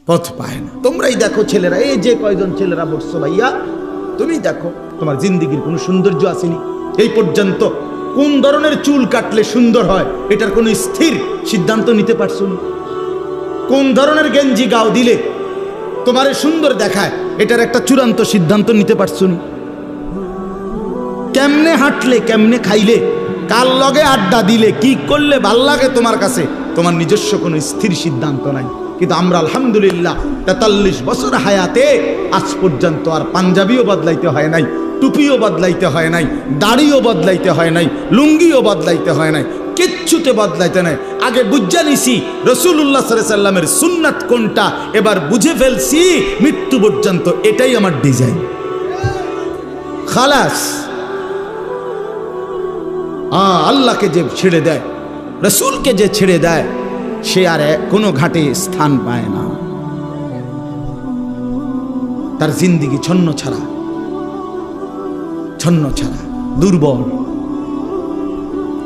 পথ পায় না। তোমরাই দেখো ছেলেরা, এই যে কয়জন ছেলেরা বসছো ভাইয়া, তুমি দেখো তোমার জিন্দিগির কোনো সৌন্দর্য আসেনি এই পর্যন্ত। কোন ধরনের চুল কাটলে সুন্দর হয় এটার কোনো স্থির সিদ্ধান্ত নিতে পারছো না। কোন ধরনের গেঞ্জি গাও দিলে তোমারে সুন্দর দেখায় এটার একটা চূড়ান্ত সিদ্ধান্ত নিতে পারছো না। কেমনে হাঁটলে, কেমনে খাইলে, কার লগে আড্ডা দিলে, কি করলে ভাল লাগে তোমার কাছে, তোমার নিজস্ব কোনো স্থির সিদ্ধান্ত নাই। কিন্তু আমরা আলহামদুলিল্লাহ 43 বছর হায়াতে আজ পর্যন্ত আর পাঞ্জাবিও বদলাইতে হয় নাই, টুপিও বদলাইতে হয় নাই, দাড়িও বদলাইতে হয় নাই, লুঙ্গিও বদলাইতে হয় নাই, কিচ্ছুতে বদলাইতে নাই। আগে বুঝা নিছি রাসূলুল্লাহ সাল্লাল্লাহু আলাইহি সাল্লামের সুন্নাত কোনটা, এবার বুঝে ফেলছি মৃত্যু পর্যন্ত এটাই আমার ডিজাইন। খালাস। আল্লাহকে যে ছেড়ে দেয়, রাসূলকে যে ছেড়ে দেয়, সে আর কোনো ঘাটে স্থান পায় না। তার জিন্দিগি ছন্ন ছাড়া, দুর্বল।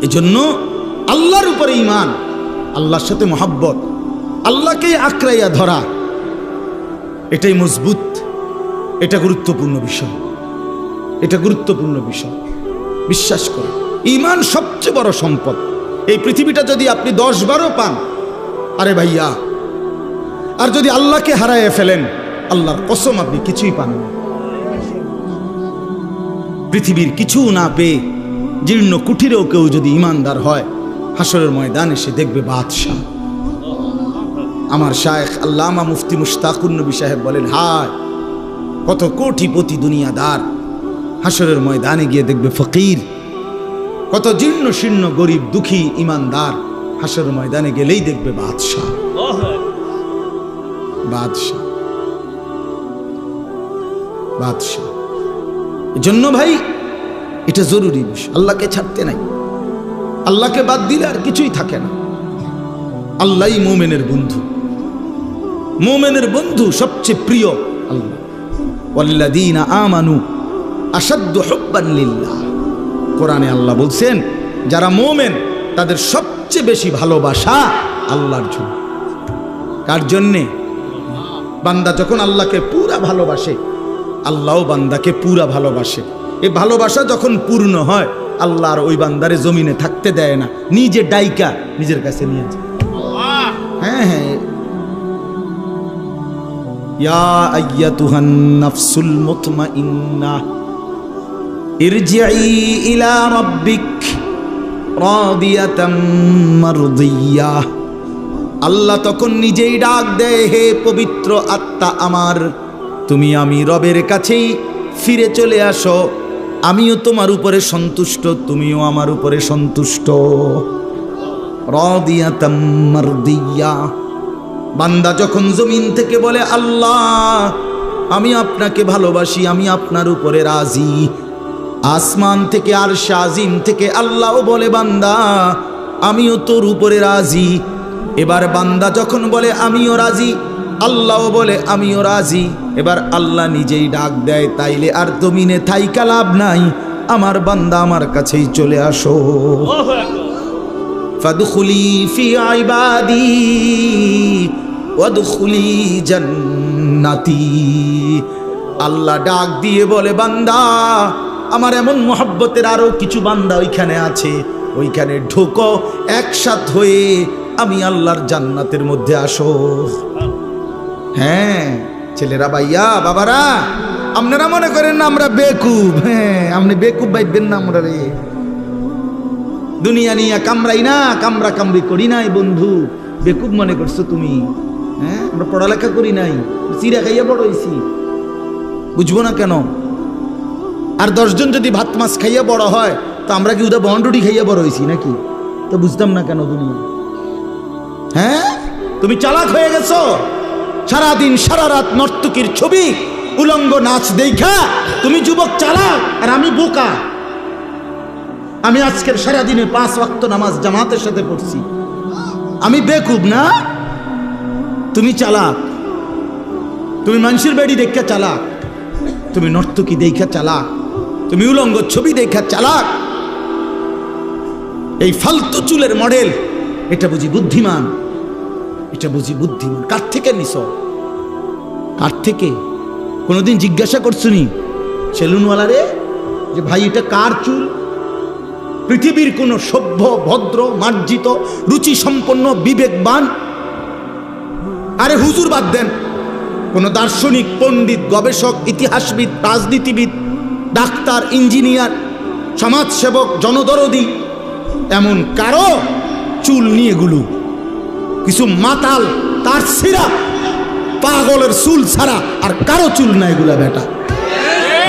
এজন্য আল্লাহর উপরে ঈমান, আল্লাহর সাথে মহব্বত, আল্লাহকে আঁকড়াইয়া ধরা, এটাই মজবুত। এটা গুরুত্বপূর্ণ বিষয়, এটা গুরুত্বপূর্ণ বিষয়। বিশ্বাস করে, ঈমান সবচেয়ে বড় সম্পদ। এই পৃথিবীটা যদি আপনি 10-12 পান, আরে ভাইয়া, আর যদি আল্লাহকে হারাইয়া ফেলেন, আল্লাহর কসম আপনি কিছুই পান না। পৃথিবীর কিছু না পেয়ে জীর্ণ কুঠিরেও কেউ যদি ঈমানদার হয়, হাসরের ময়দানে সে দেখবে বাদশাহ। আমার শায়েখ আল্লামা মুফতি মুশতাকুর নবী সাহেব বলেন, হায় কত কোটিপতি দুনিয়াদার হাসরের ময়দানে গিয়ে দেখবে ফকির। কত জীর্ণ শীর্ণ গরিব দুঃখী ঈমানদার হাসরের ময়দানে গেলেই দেখবে বাদশাহ। বাদশাহ, বাদশাহ। এজন্য ভাই এটা জরুরি বিষয়। আল্লাহকে ছাড়তে নাই, আল্লাহকে বাদ দিলে আর কিছুই থাকে না। আল্লাহই মুমিনের বন্ধু, মুমিনের বন্ধু সবচেয়ে প্রিয় আল্লাহ। ওয়াল্লাযীনা আমানু আশাদ্দু হুব্বান লিল্লাহ। কোরআনে আল্লাহ বলছেন, যারা মুমিন তাদের সবচেয়ে বেশি ভালোবাসা আল্লাহর জন্য। কার জন্যে? বান্দা যখন আল্লাহকে পুরা ভালোবাসে, আল্লাহও বান্দাকে পুরা ভালোবাসে। এই ভালোবাসা যখন পূর্ণ হয়, আল্লাহ আর ওই বান্দারে জমিনে থাকতে দেয় না, নিজে ডাইকা নিজের কাছে নিয়ে যায়। হ্যাঁ হ্যাঁ, ইয়া আইয়াতুহান নাফসুল মুতমাইন্নাহ ইরজিই ইলা রাব্বিক রাদিয়াতাম মারদিয়াহ। আল্লাহ তখন নিজেই ডাক দেয়, হে পবিত্র আত্মা আমার, তুমি আমি রবের কাছেই ফিরে চলে আসো। আমিও তোমার উপরে সন্তুষ্ট, তুমিও আমার উপরে সন্তুষ্ট। রাদিয়াতাম মারদিয়াহ। বান্দা যখন জমিন থেকে বলে, আল্লাহ আমি আপনাকে ভালোবাসি, আমি আপনার উপরে রাজি, আসমান থেকে আরশ আজিম থেকে আল্লাহও বলে, বান্দা আমিও তোর উপরে রাজি। এবার বান্দা যখন বলে আমিও রাজি, আল্লাহও বলে আমিও রাজি। এবার আল্লাহ নিজেই ডাক দেয়, তাইলে আর জমিনে থাইকা লাভ নাই, আমার বান্দা আমার কাছেই চলে আসো। ফাদখুলি ফি ইবাদি ওয়াদখুলি জান্নাতি। আল্লাহ ডাক দিয়ে বলে, বান্দা আমার এমন মহব্বতের আরো কিছু বান্দা ওইখানে আছে, ওইখানে ঢোকো, একসাথ হয়ে আমি আল্লাহর জান্নাতের মধ্যে আসো। হ্যাঁ ছেলেরা, ভাইয়া, বাবারা, আপনারা মনে করেন না আমরা বেকুব? হ্যাঁ, আপনি বেকুব ভাইবেন না। আমরা রে দুনিয়া নিয়ে কামড়াই না, কামড়া কামড়ি করি নাই বন্ধু। বেকুব মনে করছো তুমি? হ্যাঁ, আমরা পড়ালেখা করি নাই, চিরা খাইয়া বড় হয়েছি, বুঝবো না কেন? আর 10 জন যদি ভাত মাছ খাইয়া বড় হয়, তো আমরা কি উদা বন্ডুটি খাইয়া বড় হয়েছি নাকি? তো বুঝতাম না কেন দুনিয়া? হ্যাঁ, তুমি চালাক হয়ে গেছো। সারাদিন সারা রাত নর্তকীর ছবি, উলঙ্গ নাচ দেখা তুমি যুবক চালাক, আর আমি বোকা। আমি আজকের সারাদিনে 5 ওয়াক্ত নামাজ জামাতের সাথে পড়ছি, আমি বেকুব না? তুমি চালাক, তুমি মানুষের বাড়ি দেখা চালাক, তুমি নর্তকী দেখা চালাক, তুমি উলঙ্গ ছবি দেখা চালাক। এই ফালতু চুলের মডেল, এটা বুঝি বুদ্ধিমান? এটা বুঝি বুদ্ধিমান? কার থেকে নিছো? কার থেকে? কোনোদিন জিজ্ঞাসা করছুনি সেলুনওয়ালারে যে ভাই এটা কার চুল? পৃথিবীর কোন সভ্য, ভদ্র, মার্জিত, রুচি সম্পন্ন, বিবেকবান, আরে হুজুর বাদ দেন, কোন দার্শনিক, পণ্ডিত, গবেষক, ইতিহাসবিদ, রাজনীতিবিদ, ডাক্তার, ইঞ্জিনিয়ার, সমাজসেবক, জনদরদি, এমন কারো চুল নিয়ে গুলো? কিছু মাতাল, তার সিরা, পাগলের চুল ছাড়া আর কারো চুল নাই এগুলা বেটা।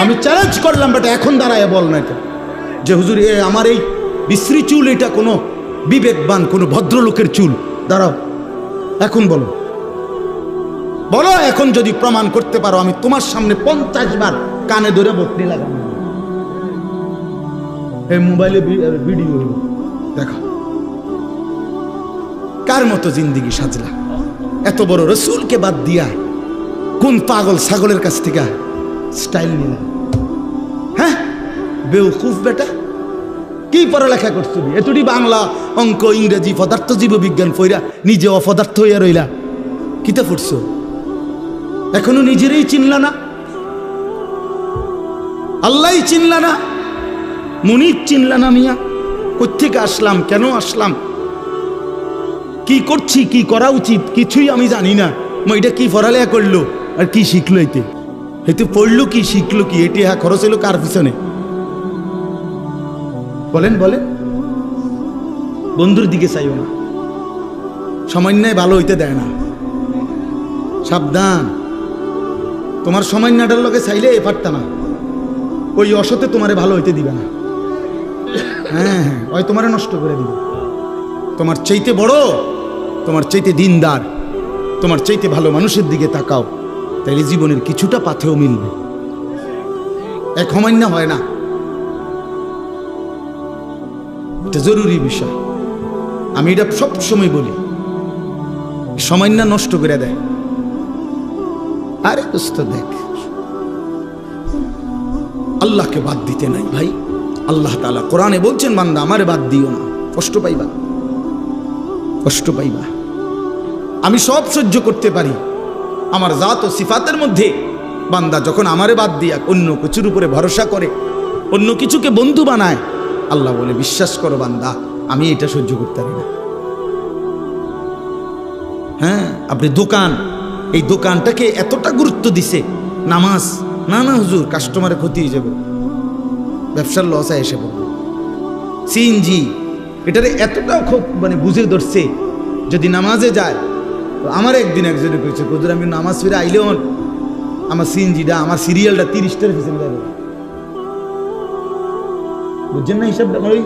আমি চ্যালেঞ্জ করলাম বেটা, এখন দাঁড়ায় বল না এটা যে হুজুর আমার এই বিশ্রী চুল, এটা কোনো বিবেকবান, কোনো ভদ্রলোকের চুল? দাঁড়াও, এখন বলো, বলো এখন যদি প্রমাণ করতে পারো, আমি তোমার সামনে 50 বার কানে ধরে বটনি লাগাবো। এই মোবাইলে ভিডিও দেখা, কার মতো জিন্দিগি সাজলা? এত বড় রসুলকে বাদ দিয়া কোন পাগল ছাগলের কাছ থেকে স্টাইল নিলাম? হ্যাঁ বেউকুফ বেটা, কি পড়ালেখা করছো? এতটি বাংলা, অঙ্ক, ইংরেজি, পদার্থ, জীববিজ্ঞান পড়া নিজে অপদার্থ হইয়া রইলা। কিতা পড়ছো? এখনো নিজেরই চিনলা না, আল্লাহ চিনলা না, মুনিব চিনলা না। মিয়া কোত্থেকে আসলাম, কেন আসলাম, কি করছি, কি করা উচিত, কিছুই আমি জানি না। এটা কি পড়ালেখা করলো আর কি শিখলো? এতে পড়লো কি, শিখলো কি? এটি খরচ হলো কার পিছনে? বলেন বলেন। বন্ধুর দিকে চাইও না, সামান্যায় ভালো হইতে দেয় না। সাবধান, তোমার সামান্যটার লোকে চাইলে এ পারতা না, ওই অসতে তোমারে ভালো হইতে দিবে না। হ্যাঁ হ্যাঁ, ওই তোমারে নষ্ট করে দিবে। তোমার চাইতে বড়, তোমার চাইতে দিনদার, তোমার চাইতে ভালো মানুষের দিকে তাকাও, তাইলে জীবনের কিছুটা পাথেও মিলবে। এক সামান্য হয় না, এটা জরুরি বিষয়। আমি এটা সব সময় বলি, সামান্য নষ্ট করে দেয়। আরে দোস্ত দেখ, আল্লাহকে বাদ দিতে নাই ভাই। আল্লাহ তাআলা কোরআনে বলছেন, বান্দা আমারে বাদ দিও না, কষ্ট পাইবা, কষ্ট পাইবা। আমি সব সহ্য করতে পারি, আমার জাত ও সিফাতের মধ্যে বান্দা যখন আমারে বাদ দিয়া অন্য কিছুর উপরে ভরসা করে, অন্য কিছুকে বন্ধু বানায়, আল্লাহ বলে বিশ্বাস করো বান্দা, আমি এটা সহ্য করতে পারি না। হ্যাঁ, আপনি দোকান, এই দোকানটাকে এতটা গুরুত্ব দিছে, নামাজ না না হুজুর কাস্টমারের ক্ষতি হয়ে যাবে, ব্যবসার লসে এসে পড়বে। সিএনজি এটারে এতটাও খুব বুঝে ধরছে, যদি নামাজে যায়। আমার একদিন একজনে কইছে, হুজুর আমি নামাজ ফিরে আইলেও আমার সিএনজিটা, আমার সিরিয়ালটা 30টার পিছনে যাবে। বুঝছেন না হিসাবটা? ওই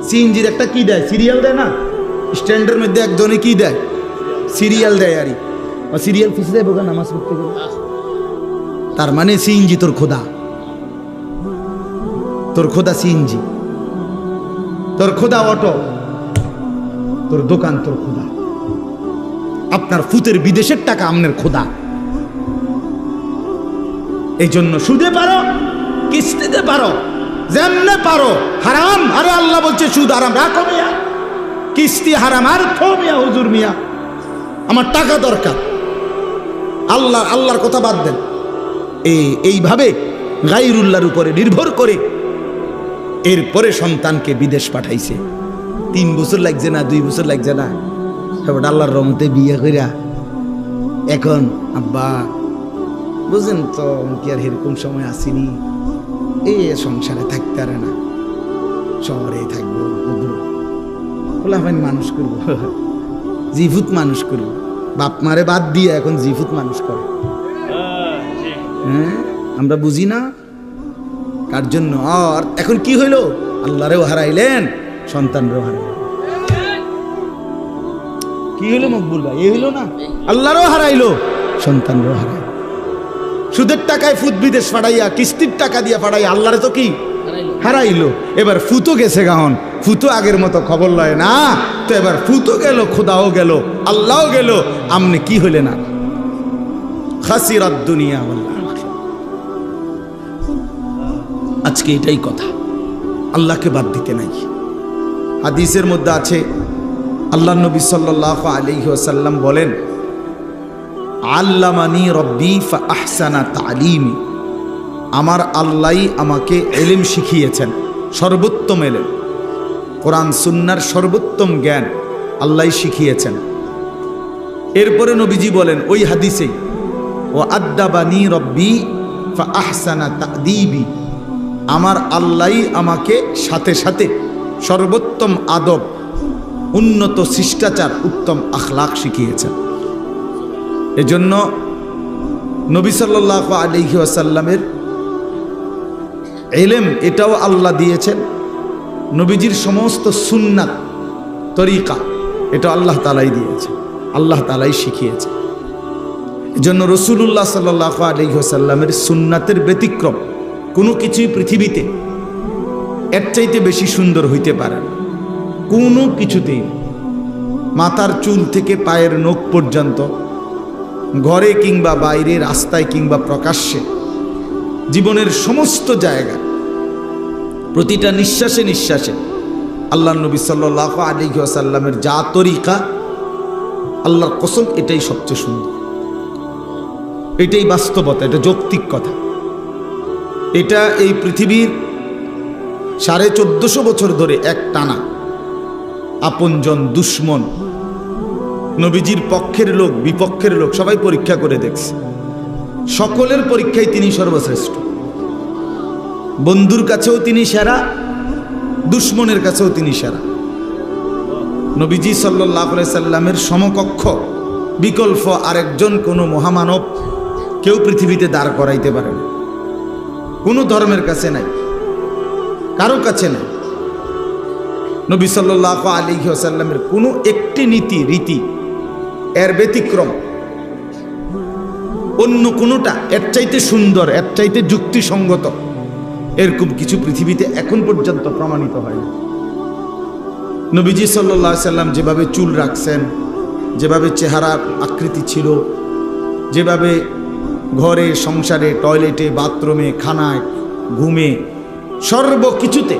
সিএনজির একটা কি দেয়, সিরিয়াল দেয় না, স্ট্যান্ডের মধ্যে একজনে কি দেয়, সিরিয়াল দেয়। আরই সিরিয়াল পিছিয়ে দেয় বোকা নামাজ পড়তে গেলে। তার মানে সিএনজি তোর খোদা, তোর খোদা সিএনজি, তোর খোদা অটো, তোর দোকান তোর খোদা, আপনার ফুতের বিদেশের টাকা আপনার খোদা। এই জন্য সুদে পারো, কিস্তিতে পারো, যেমনে পারো হারাম। আরে আল্লাহ বলছে সুদ হারাম, রাখো মিয়া, কিস্তি হারাম, আর খো মিয়া, হুজুর মিয়া আমার টাকা দরকার। আল্লাহর কথা বাদ দেন। এইভাবে গায়রুল্লাহর উপরে নির্ভর করে এরপরে সন্তানকে বিদেশ পাঠাইছে। 3 বছর লাগছে না, 2 বছর লাগছে না, তারপর আল্লাহর রহমতে বিয়ে কইরা এখন আব্বা বুঝেন তো, কি আর এরকম সময় আসেনি, এই সংসারে থাকতে পারে না, শহরে থাকবো, খোলাফাইন মানুষ করবো, জিভুত মানুষ করবো। বাপ মারে বাদ দিয়ে এখন জিভুত মানুষ করে। হ্যাঁ, আমরা বুঝি না কার জন্য। আর এখন কি হইল, আল্লাহরেও হারাইলেন, সন্তানরেও হারাইলেন। কি হইল মকবুল ভাই? এই হইল না, আল্লাহরও হারাইলো, সন্তানরেও হারাইল। সুদের টাকায় ফুত বিদেশ পাঠাইয়া, কিস্তির টাকা দিয়া পাঠাইয়া আল্লাহরে তো কি হারাইলো। এবার ফুতো গেছে গাহন, ফুতো আগের মতো খবর লয় না। তো এবার ফুতো গেল, খোদাও গেল, আল্লাহও গেল, আমনে কি হইলে না? খাসিরাত দুনিয়া ওয়াল আখিরা। আজকে এটাই কথা, আল্লাহকে বাদ দিতে নাই। হাদিসের মধ্যে আছে, আল্লাহ নবী সাল্লাল্লাহু আলাইহি ওয়াসাল্লাম বলেন, আল্লামানি রব্বি ফা আহসানা তালিমি, আমার আল্লাহ আমাকে এলেম শিখিয়েছেন, সর্বোত্তম এলেম, কোরআন সুন্নাহর সর্বোত্তম জ্ঞান আল্লাহ শিখিয়েছেন। এরপরে নবীজি বলেন ওই হাদিসে, ও আদ্দাবানি রব্বি ফা আহসানা তাদিবি, আমার আল্লাহ আমাকে সাথে সাথে সর্বোত্তম আদব, উন্নত শিষ্টাচার, উত্তম আখলাক শিখিয়েছেন। এজন্য নবী সাল্লাল্লাহু আলাইহি ওয়াসাল্লামের ইলম এটাও আল্লাহ দিয়েছেন, নবীজির সমস্ত সুন্নাত তরিকা এটা আল্লাহ তাআলাই দিয়েছেন, আল্লাহ তাআলাই শিখিয়েছে। এজন্য রাসূলুল্লাহ সাল্লাল্লাহু আলাইহি ওয়াসাল্লামের সুন্নাতের ব্যতিক্রম কোনো কিছুই পৃথিবীতে এর চাইতে বেশি সুন্দর হইতে পারে না, কোনো কিছুতেই। মাথার চুল থেকে পায়ের নখ পর্যন্ত, ঘরে কিংবা বাইরে, রাস্তায় কিংবা প্রকাশ্যে, জীবনের সমস্ত জায়গা, প্রতিটা নিঃশ্বাসে নিঃশ্বাসে আল্লাহ নবী সাল্লাল্লাহু আলাইহি ওয়াসাল্লামের যা তরিকা, আল্লাহর কসম এটাই সবচেয়ে সুন্দর, এটাই বাস্তবতা, এটা যৌক্তিক কথা। এটা এই পৃথিবীর 1450 বছর ধরে এক টানা আপনজন দুশ্মন, নবীজির পক্ষের লোক বিপক্ষের লোক সবাই পরীক্ষা করে দেখছে, সকলের পরীক্ষায় তিনি সর্বশ্রেষ্ঠ। বন্ধুর কাছেও তিনি সেরা, দুশ্মনের কাছেও তিনি সেরা। নবীজি সাল্লাল্লাহু আলাইহি সাল্লামের সমকক্ষ বিকল্প আরেকজন কোনো মহামানব কেউ পৃথিবীতে দাঁড় করাইতে পারে না, কোনো ধর্মের কাছে নাই, কারো কাছে নাই। নবী সাল্লাল্লাহু আলাইহি ওয়াসাল্লামের কোনো একটি নীতি রীতি এর ব্যতিক্রম অন্য কোনোটা এর চাইতে সুন্দর, এর চাইতে যুক্তিসঙ্গত, এরকম কিছু পৃথিবীতে এখন পর্যন্ত প্রমাণিত হয় না। নবীজি সাল্লাল্লাহু আলাইহি সাল্লাম যেভাবে চুল রাখছেন, যেভাবে চেহারার আকৃতি ছিল, যেভাবে ঘরে সংসারে টয়লেটে বাথরুমে খানায় ঘুমে সর্বকিছুতে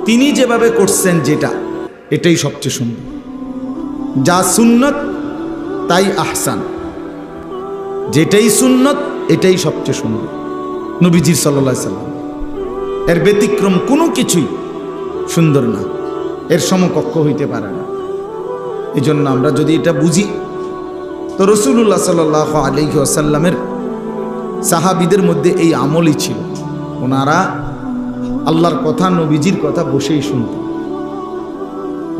তিনি যেভাবে করছেন, যেটা এটাই সবচেয়ে সুন্দর। যা সুন্নত তাই আহসান, যেটাই সুন্নত এটাই সবচেয়ে সুন্দর নবীজি সাল্লাল্লাহু আলাইহি সাল্লাম। এর ব্যতিক্রম কোনো কিছুই সুন্দর না, এর সমকক্ষ হইতে পারে না। এই জন্য আমরা যদি এটা বুঝি, তো রাসূলুল্লাহ সাল্লাল্লাহু আলাইহি ওয়াসাল্লামের সাহাবীদের মধ্যে এই আমলই ছিল, ওনারা আল্লাহর কথা, নবীজির কথা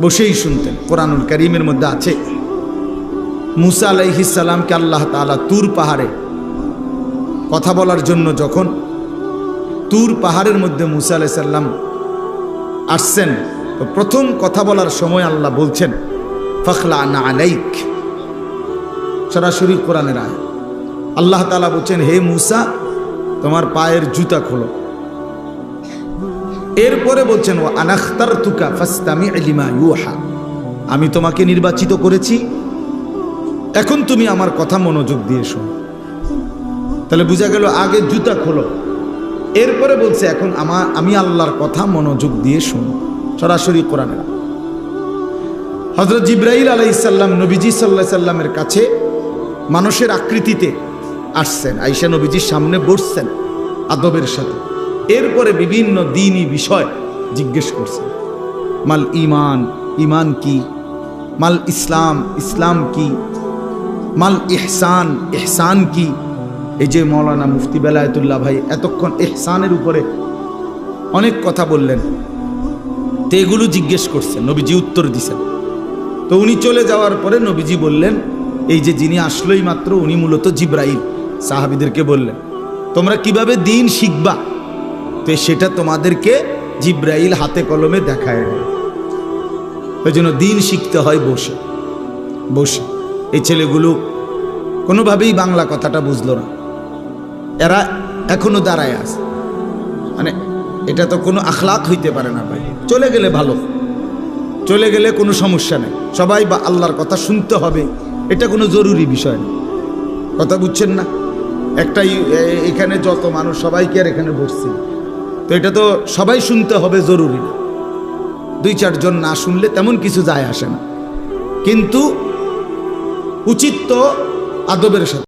বসেই শুনতেন। কোরআনুল কারীমের মধ্যে আছে, মুসা আলাইহিস সালামকে আল্লাহ তাআলা তুর পাহাড়ে কথা বলার জন্য, যখন তুর পাহাড়ের মধ্যে মুসা আলাইহিস সালাম আসছেন, তো প্রথম কথা বলার সময় আল্লাহ বলছেন ফাখলা'না আলাইক, সরাসরি কোরআনের আয়াত। আল্লাহ তাআলা বলছেন, হে মুসা তোমার পায়ের জুতা খোলো। এরপরে বলছেন ওয়া আনাখতারতুকা ফাসতামি' লিমা ইউহা, আমি তোমাকে নির্বাচিত করেছি, এখন তুমি আমার কথা মনোযোগ দিয়ে শোনো। তাহলে বোঝা গেল আগে জুতা খোলো, এরপরে বলছে এখন আমি আল্লাহর কথা মনোযোগ দিয়ে শোনো, সরাসরি কোরআনের। হযরত জিবরাইল আলাইহিস সালাম নবীজি সাল্লাল্লাহু আলাইহি সাল্লামের কাছে মানুষের আকৃতিতে আসছেন, আয়েশা নবীজির সামনে বসছেন আদবের সাথে। এরপরে বিভিন্ন দ্বীনি বিষয় জিজ্ঞেস করছেন, মাল ঈমান, ঈমান কি, মাল ইসলাম, ইসলাম কি, মাল ইহসান, ইহসান কি। এই যে মাওলানা মুফতি বেলায়েতুল্লাহ ভাই এতক্ষণ ইহসানের উপরে অনেক কথা বললেন, তো এগুলো জিজ্ঞেস করছেন, নবীজি উত্তর দিছেন। তো উনি চলে যাওয়ার পরে নবীজি বললেন, এই যে যিনি আসলোই মাত্র উনি মূলত জিবরাইল। সাহাবীদেরকে বললেন তোমরা কিভাবে দ্বীন শিখবা, তো সেটা তোমাদেরকে জিবরাইল হাতে কলমে দেখায় দেয়। ওই জন্য দ্বীন শিখতে হয় বসে বসে। এই ছেলেগুলো কোনোভাবেই বাংলা কথাটা বুঝলো না, এরা এখনো দাঁড়ায় আছে, মানে এটা তো কোনো আখলাক হইতে পারে না ভাই। চলে গেলে ভালো, চলে গেলে কোনো সমস্যা নেই, সবাই বা আল্লাহর কথা শুনতে হবে, এটা কোনো জরুরি বিষয় না। কথা বুঝছেন না? একটাই এখানে যত মানুষ সবাইকে আর এখানে বসছে, তো এটা তো সবাই শুনতে হবে জরুরি না। 2-4 জন না শুনলে তেমন কিছু যায় আসে না, কিন্তু উচিত তো আদবের সাথে।